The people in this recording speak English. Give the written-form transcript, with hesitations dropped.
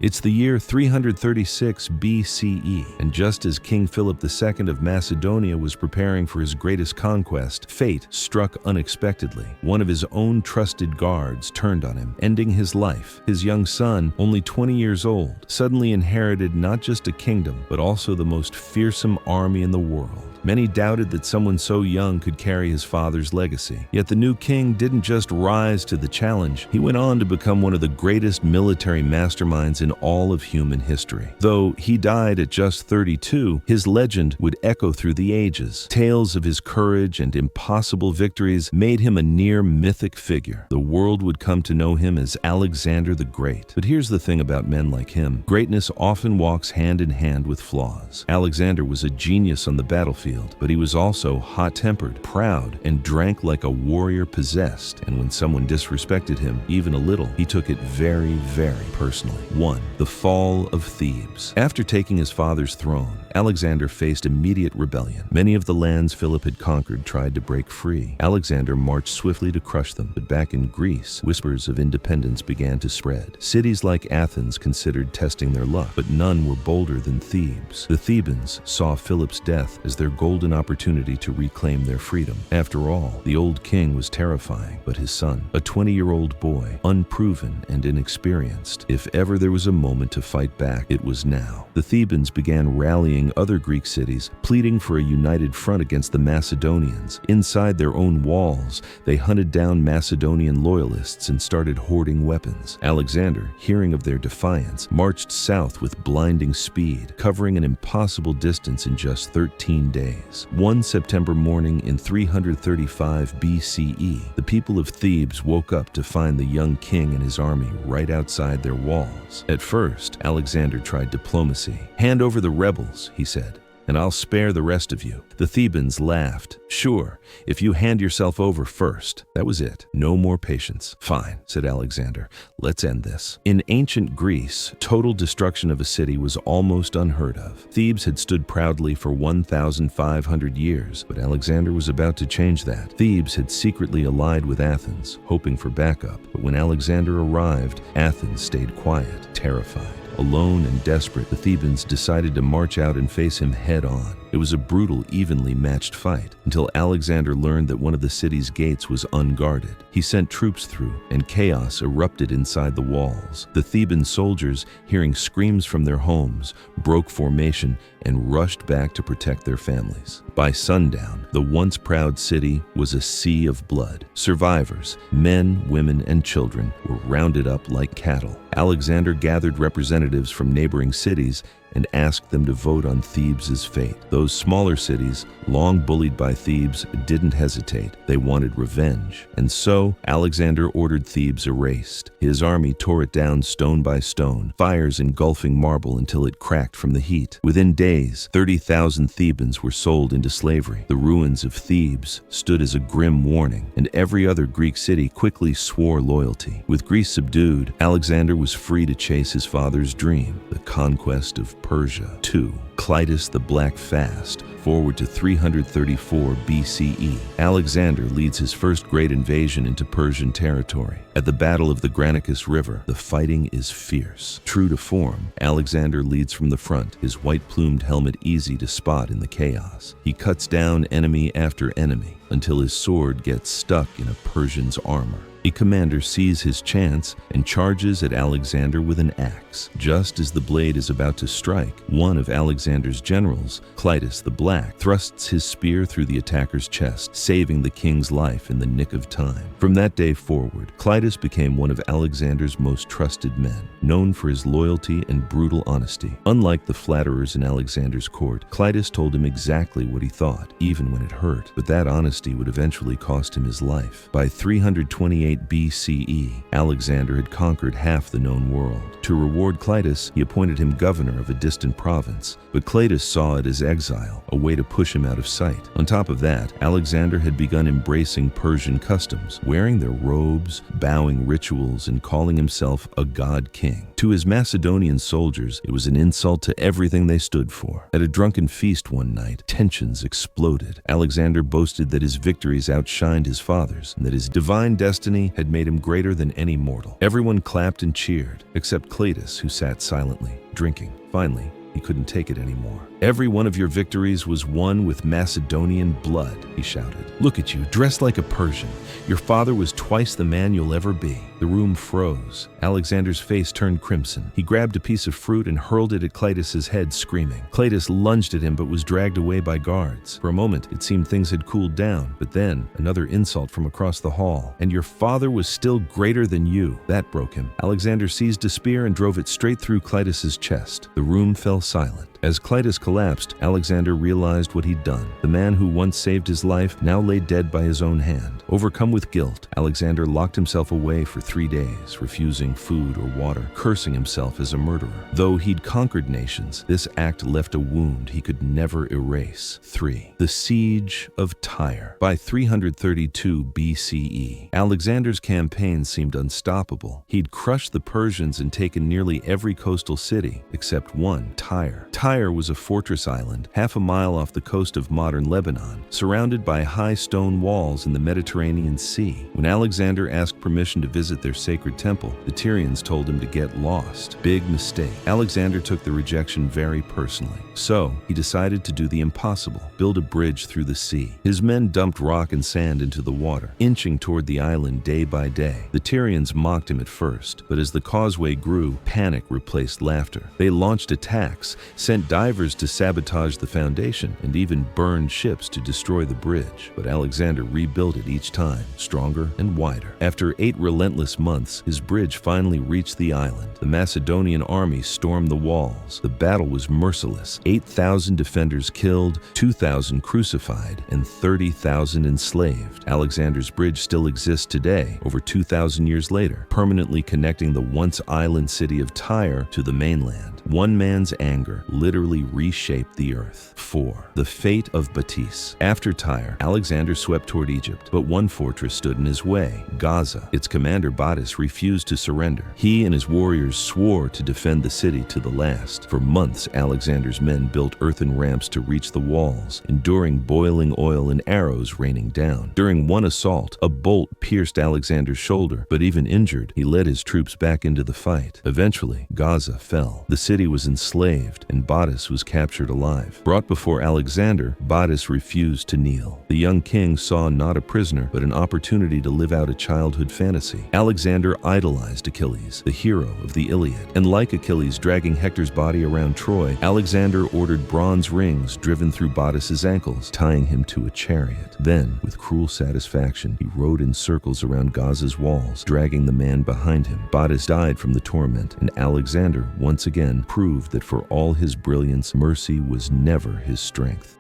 It's the year 336 BCE, and just as King Philip II of Macedonia was preparing for his greatest conquest, fate struck unexpectedly. One of his own trusted guards turned on him, ending his life. His young son, only 20 years old, suddenly inherited not just a kingdom, but also the most fearsome army in the world. Many doubted that someone so young could carry his father's legacy. Yet the new king didn't just rise to the challenge, he went on to become one of the greatest military masterminds in all of human history. Though he died at just 32, his legend would echo through the ages. Tales of his courage and impossible victories made him a near mythic figure. The world would come to know him as Alexander the Great. But here's the thing about men like him: greatness often walks hand in hand with flaws. Alexander was a genius on the battlefield, but he was also hot-tempered, proud, and drank like a warrior possessed. And when someone disrespected him, even a little, he took it very, very personally. 1. The fall of Thebes. After taking his father's throne, Alexander faced immediate rebellion. Many of the lands Philip had conquered tried to break free. Alexander marched swiftly to crush them, but back in Greece, whispers of independence began to spread. Cities like Athens considered testing their luck, but none were bolder than Thebes. The Thebans saw Philip's death as their golden opportunity to reclaim their freedom. After all, the old king was terrifying, but his son, a 20-year-old boy, unproven and inexperienced. If ever there was a moment to fight back, it was now. The Thebans began rallying other Greek cities, pleading for a united front against the Macedonians. Inside their own walls, they hunted down Macedonian loyalists and started hoarding weapons. Alexander, hearing of their defiance, marched south with blinding speed, covering an impossible distance in just 13 days. One September morning in 335 BCE, the people of Thebes woke up to find the young king and his army right outside their walls. At first, Alexander tried diplomacy. "Hand over the rebels," he said, "and I'll spare the rest of you." The Thebans laughed. "Sure, if you hand yourself over first." That was it. No more patience. "Fine," said Alexander. "Let's end this." In ancient Greece, total destruction of a city was almost unheard of. Thebes had stood proudly for 1,500 years, but Alexander was about to change that. Thebes had secretly allied with Athens, hoping for backup, but when Alexander arrived, Athens stayed quiet, terrified. Alone and desperate, the Thebans decided to march out and face him head-on. It was a brutal, evenly matched fight, until Alexander learned that one of the city's gates was unguarded. He sent troops through, and chaos erupted inside the walls. The Theban soldiers, hearing screams from their homes, broke formation and rushed back to protect their families. By sundown, the once proud city was a sea of blood. Survivors, men, women, and children, were rounded up like cattle. Alexander gathered representatives from neighboring cities and asked them to vote on Thebes' fate. Those smaller cities, long bullied by Thebes, didn't hesitate. They wanted revenge. And so, Alexander ordered Thebes erased. His army tore it down stone by stone, fires engulfing marble until it cracked from the heat. Within days, 30,000 Thebans were sold into slavery. The ruins of Thebes stood as a grim warning, and every other Greek city quickly swore loyalty. With Greece subdued, Alexander was free to chase his father's dream, the conquest of Persia. 2. Clitus the Black Fast. Forward to 334 BCE, Alexander leads his first great invasion into Persian territory. At the Battle of the Granicus River, the fighting is fierce. True to form, Alexander leads from the front, his white-plumed helmet easy to spot in the chaos. He cuts down enemy after enemy until his sword gets stuck in a Persian's armor. A commander sees his chance and charges at Alexander with an axe. Just as the blade is about to strike, one of Alexander's generals, Clitus the Black, thrusts his spear through the attacker's chest, saving the king's life in the nick of time. From that day forward, Clitus became one of Alexander's most trusted men, known for his loyalty and brutal honesty. Unlike the flatterers in Alexander's court, Clitus told him exactly what he thought, even when it hurt. But that honesty would eventually cost him his life. By 328 BCE, Alexander had conquered half the known world. To reward Clitus, he appointed him governor of a distant province, but Clitus saw it as exile, a way to push him out of sight. On top of that, Alexander had begun embracing Persian customs, wearing their robes, bowing rituals, and calling himself a god king. To his Macedonian soldiers, it was an insult to everything they stood for. At a drunken feast one night, tensions exploded. Alexander boasted that his victories outshined his father's, and that his divine destiny destiny had made him greater than any mortal. Everyone clapped and cheered, except Cleitus, who sat silently, drinking. Finally, he couldn't take it anymore. "Every one of your victories was won with Macedonian blood," he shouted. "Look at you, dressed like a Persian. Your father was twice the man you'll ever be." The room froze. Alexander's face turned crimson. He grabbed a piece of fruit and hurled it at Cleitus's head, screaming. Cleitus lunged at him but was dragged away by guards. For a moment, it seemed things had cooled down, but then another insult from across the hall. "And your father was still greater than you." That broke him. Alexander seized a spear and drove it straight through Cleitus's chest. The room fell silent. As Cleitus collapsed, Alexander realized what he'd done. The man who once saved his life now lay dead by his own hand. Overcome with guilt, Alexander locked himself away for 3 days, refusing food or water, cursing himself as a murderer. Though he'd conquered nations, this act left a wound he could never erase. 3. The Siege of Tyre. By 332 BCE, Alexander's campaign seemed unstoppable. He'd crushed the Persians and taken nearly every coastal city, except one, Tyre. Tyre was a fortress island, half a mile off the coast of modern Lebanon, surrounded by high stone walls in the Mediterranean Sea. When Alexander asked permission to visit their sacred temple, the Tyrians told him to get lost. Big mistake. Alexander took the rejection very personally. So, he decided to do the impossible, build a bridge through the sea. His men dumped rock and sand into the water, inching toward the island day by day. The Tyrians mocked him at first, but as the causeway grew, panic replaced laughter. They launched attacks, sent divers to sabotage the foundation, and even burned ships to destroy the bridge. But Alexander rebuilt it each time, stronger and wider. After 8 relentless months, his bridge finally reached the island. The Macedonian army stormed the walls. The battle was merciless. 8,000 defenders killed, 2,000 crucified, and 30,000 enslaved. Alexander's bridge still exists today, over 2,000 years later, permanently connecting the once island city of Tyre to the mainland. One man's anger literally reshaped the earth. 4. The fate of Batis. After Tyre, Alexander swept toward Egypt, but one fortress stood in his way, Gaza. Its commander Batis refused to surrender. He and his warriors swore to defend the city to the last. For months, Alexander's men built earthen ramps to reach the walls, enduring boiling oil and arrows raining down. During one assault, a bolt pierced Alexander's shoulder, but even injured, he led his troops back into the fight. Eventually, Gaza fell. The city was enslaved, and Batis was captured alive. Brought before Alexander, Batis refused to kneel. The young king saw not a prisoner, but an opportunity to live out a childhood fantasy. Alexander idolized Achilles, the hero of the Iliad. And like Achilles dragging Hector's body around Troy, Alexander ordered bronze rings driven through Batis's ankles, tying him to a chariot. Then, with cruel satisfaction, he rode in circles around Gaza's walls, dragging the man behind him. Batis died from the torment, and Alexander once again proved that for all his brilliance, mercy was never his strength.